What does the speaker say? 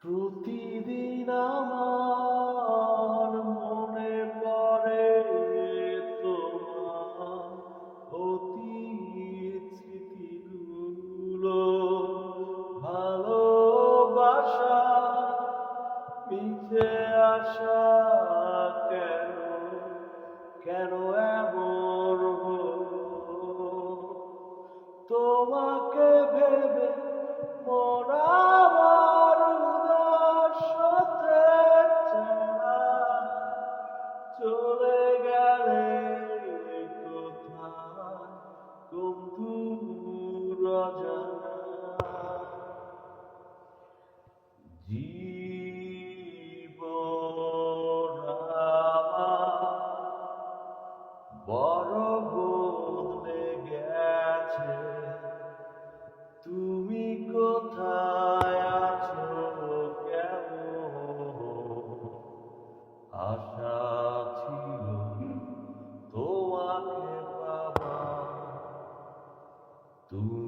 প্রতিদিন আমার মনে পড়ে তোমার অতীত স্মৃতিগুলো, ভালোবাসা মিছে আশা কেন কেন এমন হলো? তোমাকে ভেবে মন আমার উদাস হতে চায়। চলে গেলে কোথায় কোন দূর অজানায়। জীবন আমার বড় বদলে গেছে, তুমি কোথায় আছো কেমন? আশা ছিল তোমাকে পাবার, তুমি